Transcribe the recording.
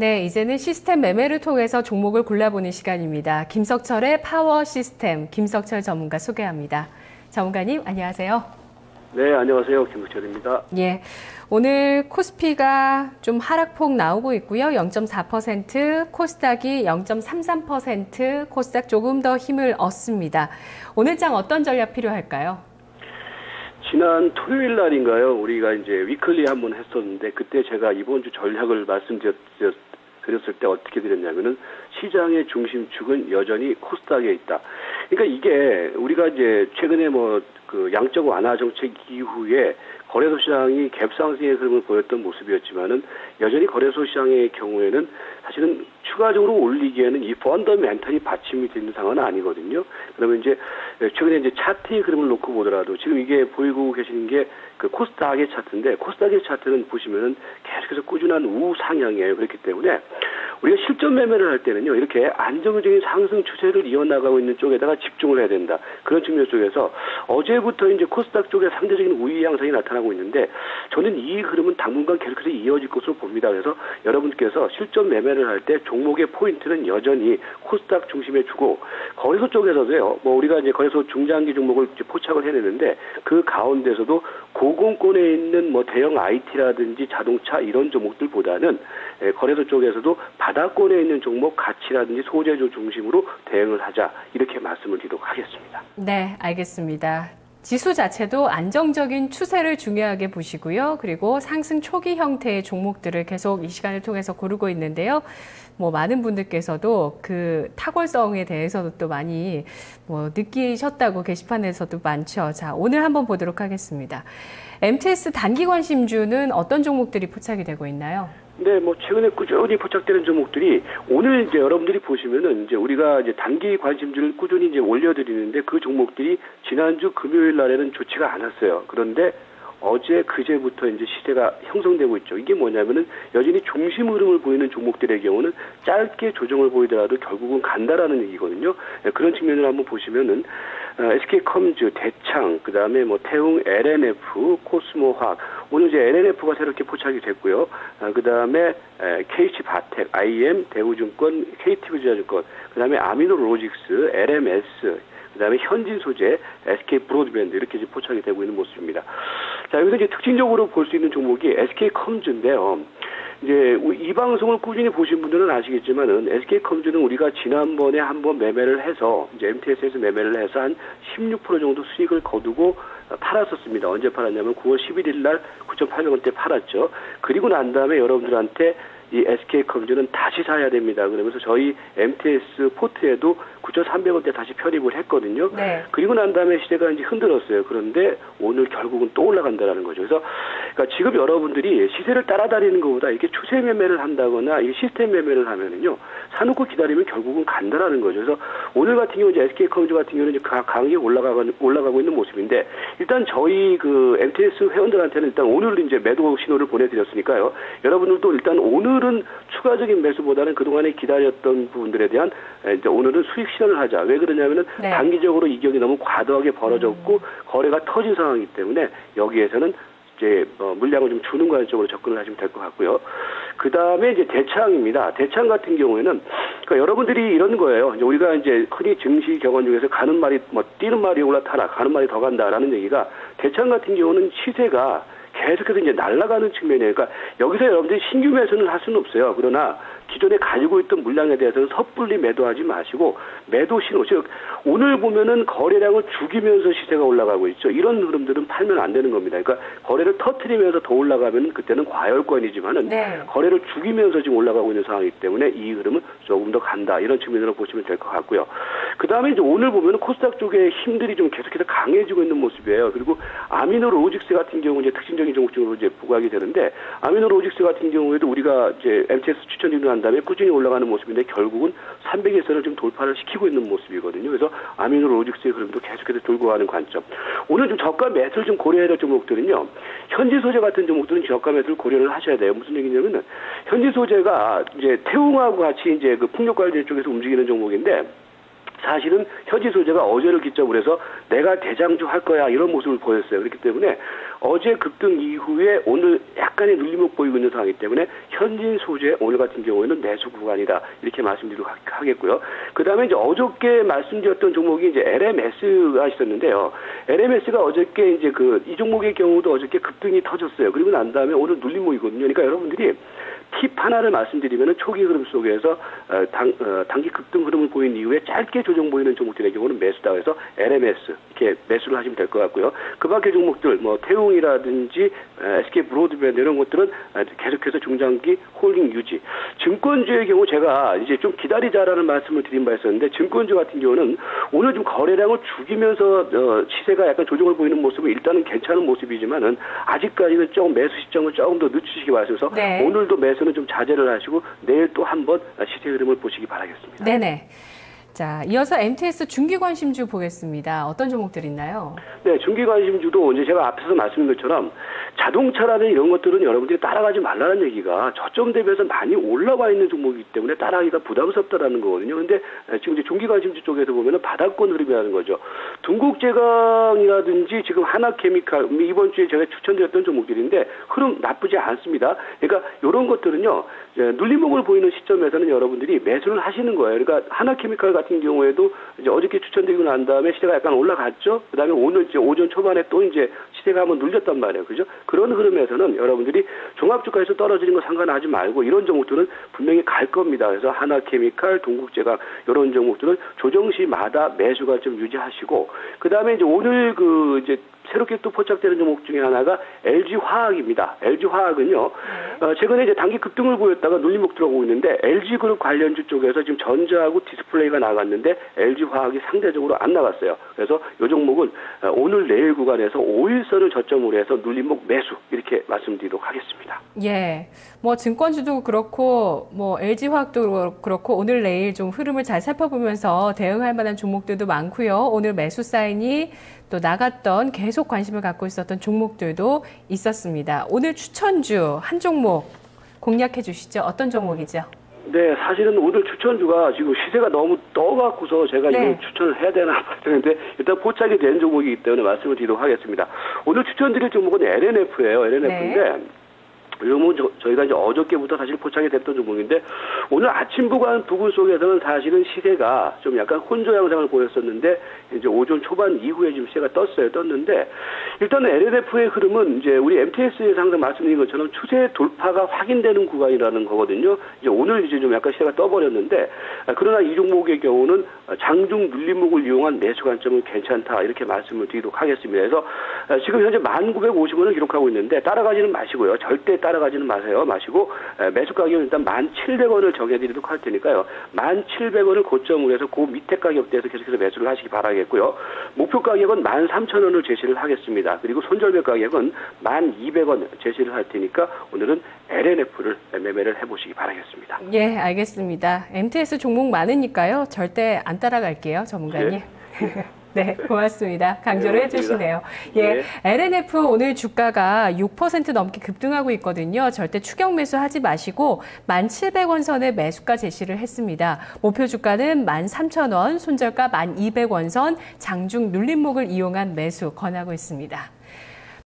네, 이제는 시스템 매매를 통해서 종목을 골라보는 시간입니다. 김석철의 파워 시스템, 김석철 전문가 소개합니다. 전문가님, 안녕하세요. 네, 안녕하세요. 김석철입니다. 예, 오늘 코스피가 좀 하락폭 나오고 있고요. 0.4%, 코스닥이 0.33%, 코스닥 조금 더 힘을 얻습니다. 오늘 장 어떤 전략 필요할까요? 지난 토요일 날인가요? 우리가 이제 위클리 한번 했었는데 그때 제가 이번 주 전략을 말씀드렸을 때 어떻게 드렸냐면은 시장의 중심축은 여전히 코스닥에 있다. 그러니까 이게 우리가 이제 최근에 그 양적 완화 정책 이후에 거래소 시장이 갭상승의 흐름을 보였던 모습이었지만은 여전히 거래소 시장의 경우에는 사실은 추가적으로 올리기에는 이 펀더멘털이 받침이 되는 상황은 아니거든요. 그러면 이제 최근에 이제 차트의 흐름을 놓고 보더라도 지금 이게 보이고 계시는 게 그 코스닥의 차트인데 코스닥의 차트는 보시면은 계속해서 꾸준한 우상향이에요. 그렇기 때문에 우리가 실전 매매를 할 때는요, 이렇게 안정적인 상승 추세를 이어나가고 있는 쪽에다가 집중을 해야 된다. 그런 측면 쪽에서 어제부터 이제 코스닥 쪽에 상대적인 우위 양상이 나타나고 있는데 저는 이 흐름은 당분간 계속해서 이어질 것으로 봅니다. 그래서 여러분께서 실전 매매를 할 때 종목의 포인트는 여전히 코스닥 중심에 주고 거래소 쪽에서도요, 우리가 이제 거래소 중장기 종목을 포착을 해내는데 그 가운데서도 고공권에 있는 대형 IT라든지 자동차 이런 종목들보다는 거래소 쪽에서도 바닥권에 있는 종목 가치라든지 소재주 중심으로 대응을 하자 이렇게 말씀을 드리도록 하겠습니다. 네, 알겠습니다. 지수 자체도 안정적인 추세를 중요하게 보시고요. 그리고 상승 초기 형태의 종목들을 계속 이 시간을 통해서 고르고 있는데요. 많은 분들께서도 그 탁월성에 대해서도 또 많이 느끼셨다고 게시판에서도 많죠. 자, 오늘 한번 보도록 하겠습니다. MTS 단기 관심주는 어떤 종목들이 포착이 되고 있나요? 네, 최근에 꾸준히 포착되는 종목들이 오늘 이제 여러분들이 보시면은 이제 우리가 이제 단기 관심주를 꾸준히 이제 올려드리는데 그 종목들이 지난주 금요일 날에는 좋지가 않았어요. 그런데 어제 그제부터 이제 시세가 형성되고 있죠. 이게 뭐냐면은 여전히 중심 흐름을 보이는 종목들의 경우는 짧게 조정을 보이더라도 결국은 간다라는 얘기거든요. 그런 측면을 한번 보시면은 SK컴즈, 대창, 그다음에 태웅, LNF, 코스모화학. 오늘 이제 LNF가 새롭게 포착이 됐고요. 그다음에 KC바텍, IM, 대우증권, KTV자증권, 그다음에 아미노로직스, LMS, 그다음에 현진소재, SK브로드밴드 이렇게 이제 포착이 되고 있는 모습입니다. 자, 여기서 이제 특징적으로 볼 수 있는 종목이 SK컴즈인데요. 이제 이 방송을 꾸준히 보신 분들은 아시겠지만은 SK컴즈는 우리가 지난번에 한번 매매를 해서 이제 MTS에서 매매를 해서 한 16% 정도 수익을 거두고 팔았었습니다. 언제 팔았냐면 9월 11일 날 9,800원대 팔았죠. 그리고 난 다음에 여러분들한테 이 SK컴즈는 다시 사야 됩니다. 그러면서 저희 MTS 포트에도 9,300원대 다시 편입을 했거든요. 네. 그리고 난 다음에 시세가 이제 흔들었어요. 그런데 오늘 결국은 또 올라간다라는 거죠. 그래서 그러니까 지금 여러분들이 시세를 따라다니는 것보다 이렇게 추세 매매를 한다거나 이 시스템 매매를 하면은요, 사놓고 기다리면 결국은 간다라는 거죠. 그래서 오늘 같은 경우 이제 SK컴즈 같은 경우는 이제 강하게 올라가고 있는 모습인데 일단 저희 그 MTS 회원들한테는 일단 오늘 이제 매도 신호를 보내드렸으니까요. 여러분들도 일단 오늘은 추가적인 매수보다는 그동안에 기다렸던 부분들에 대한 이제 오늘은 수익 실현을 하자. 왜 그러냐면은 네. 단기적으로 이격이 너무 과도하게 벌어졌고 거래가 터진 상황이기 때문에 여기에서는 이제 물량을 좀 주는 관점으로 접근을 하시면 될 것 같고요. 그 다음에 이제 대창입니다. 대창 같은 경우에는 그러니까 여러분들이 이런 거예요. 이제 우리가 이제 흔히 증시 격언 중에서 가는 말이 뛰는 말이 올라타라, 가는 말이 더 간다라는 얘기가 대창 같은 경우는 시세가 계속해서 이제 날아가는 측면이에요. 그러니까 여기서 여러분들이 신규 매수는 할 수는 없어요. 그러나 기존에 가지고 있던 물량에 대해서는 섣불리 매도하지 마시고 매도 신호, 즉 오늘 보면은 거래량을 죽이면서 시세가 올라가고 있죠. 이런 흐름들은 팔면 안 되는 겁니다. 그러니까 거래를 터트리면서 더 올라가면 그때는 과열권이지만은 네. 거래를 죽이면서 지금 올라가고 있는 상황이기 때문에 이 흐름은 조금 더 간다. 이런 측면으로 보시면 될 것 같고요. 그 다음에 이제 오늘 보면은 코스닥 쪽에 힘들이 좀 계속해서 강해지고 있는 모습이에요. 그리고 아미노로직스 같은 경우 이제 특징적인 종목 중으로 이제 부각이 되는데 아미노로직스 같은 경우에도 우리가 이제 MTS 추천드리는 한 다음에 꾸준히 올라가는 모습인데 결국은 300에서는 좀 돌파를 시키고 있는 모습이거든요. 그래서 아미노로직스의 흐름도 계속해서 돌고 가는 관점. 오늘 좀 저가 매수를 좀 고려해야 될 종목들은요. 현지소재 같은 종목들은 저가 매수를 고려를 하셔야 돼요. 무슨 얘기냐면은 현지소재가 이제 태웅하고 같이 이제 그 풍력관리 쪽에서 움직이는 종목인데 사실은 현지 소재가 어제를 기점으로 해서 내가 대장주 할 거야 이런 모습을 보였어요. 그렇기 때문에 어제 급등 이후에 오늘 약간의 눌림목 보이고 있는 상황이기 때문에 현진 소재 오늘 같은 경우에는 매수 구간이다 이렇게 말씀드리도록 하겠고요. 그 다음에 이제 어저께 말씀드렸던 종목이 이제 LMS가 있었는데요. LMS가 어저께 이제 이 종목의 경우도 어저께 급등이 터졌어요. 그리고 난 다음에 오늘 눌림목이거든요. 그러니까 여러분들이 팁 하나를 말씀드리면 초기 흐름 속에서 단기 급등 흐름을 보인 이후에 짧게 조정 보이는 종목들의 경우는 매수다. 그래서 LMS 이렇게 매수를 하시면 될 것 같고요. 그 밖의 종목들 뭐 태웅이라든지 SK 브로드밴드 이런 것들은 계속해서 중장기 홀딩 유지. 증권주의 경우 제가 이제 좀 기다리자라는 말씀을 드린 바 있었는데 증권주 같은 경우는 오늘 좀 거래량을 죽이면서 시세가 약간 조정을 보이는 모습은 일단은 괜찮은 모습이지만은 아직까지는 조금 매수 시점을 조금 더 늦추시기 바라셔서 네. 오늘도 매수는 좀 자제를 하시고 내일 또 한번 시세 흐름을 보시기 바라겠습니다. 네네. 자, 이어서 MTS 중기관심주 보겠습니다. 어떤 종목들 있나요? 네, 중기관심주도 이제 제가 앞에서 말씀드린 것처럼 자동차라든 이런 것들은 여러분들이 따라가지 말라는 얘기가 저점 대비해서 많이 올라와 있는 종목이기 때문에 따라하기가 부담스럽다라는 거거든요. 근데 지금 이제 중기관심주 쪽에서 보면은 바닥권 흐름이라는 거죠. 둥국제강이라든지 지금 하나케미칼 이번 주에 제가 추천드렸던 종목들인데 흐름 나쁘지 않습니다. 그러니까 이런 것들은요. 눌림목을 보이는 시점에서는 여러분들이 매수를 하시는 거예요. 그러니까 하나케미칼 같은 경우에도 이제 어저께 추천드리고 난 다음에 시세가 약간 올라갔죠. 그다음에 오늘 이제 오전 초반에 또 이제 시세가 한번 눌렸단 말이에요. 그죠? 그런 흐름에서는 여러분들이 종합주가에서 떨어지는 거 상관하지 말고 이런 종목들은 분명히 갈 겁니다. 그래서 하나케미칼, 동국제강 이런 종목들은 조정시마다 매수가 좀 유지하시고 그다음에 이제 오늘 이제 새롭게 또 포착되는 종목 중에 하나가 LG화학입니다. LG화학은요, 최근에 이제 단기 급등을 보였다가 눌림목 들어오고 있는데, LG그룹 관련주 쪽에서 지금 전자하고 디스플레이가 나갔는데, LG화학이 상대적으로 안 나갔어요. 그래서 이 종목은 오늘 내일 구간에서 5일선을 저점으로 해서 눌림목 매수, 이렇게 말씀드리도록 하겠습니다. 예. 뭐 증권주도 그렇고, 뭐 LG화학도 그렇고, 오늘 내일 좀 흐름을 잘 살펴보면서 대응할 만한 종목들도 많고요. 오늘 매수 사인이 또 나갔던 계속 관심을 갖고 있었던 종목들도 있었습니다. 오늘 추천주 한 종목 공략해 주시죠. 어떤 종목이죠? 네, 사실은 오늘 추천주가 지금 시세가 너무 떠갖고서 제가 이거 추천을 해야 되나 봤는데 일단 포착이 된 종목이기 때문에 말씀을 드리도록 하겠습니다. 오늘 추천드릴 종목은 LNF예요. LNF인데 이러면 저희가 이제 어저께부터 사실 포착이 됐던 종목인데 오늘 아침 부근 속에서는 사실은 시세가 좀 약간 혼조 양상을 보였었는데 이제 오전 초반 이후에 지금 시세가 떴는데 일단은 LNF의 흐름은 이제 우리 MTS에서 항상 말씀드린 것처럼 추세 돌파가 확인되는 구간이라는 거거든요. 이제 오늘 이제 좀 약간 시세가 떠버렸는데 그러나 이 종목의 경우는 장중 눌림목을 이용한 매수 관점은 괜찮다 이렇게 말씀을 드리도록 하겠습니다. 그래서 지금 현재 1950원을 기록하고 있는데 따라가지는 마시고요. 절대 따라가지는 마시고 매수 가격은 일단 1,700원을 정해드리도록 할 테니까요. 1,700원을 고점으로 해서 그 밑에 가격대에서 계속해서 매수를 하시기 바라겠고요. 목표 가격은 13,000원을 제시를 하겠습니다. 그리고 손절배 가격은 1,200원 제시를 할 테니까 오늘은 LNF를 매매를 해보시기 바라겠습니다. 예, 알겠습니다. MTS 종목 많으니까요. 절대 안 따라갈게요, 전문가님. 네. 네, 고맙습니다. 강조를 해주시네요. 예, 네. LNF 오늘 주가가 6% 넘게 급등하고 있거든요. 절대 추격 매수하지 마시고 1,700원 선에 매수가 제시를 했습니다. 목표 주가는 13,000원, 손절가 1,200원 선, 장중 눌림목을 이용한 매수 권하고 있습니다.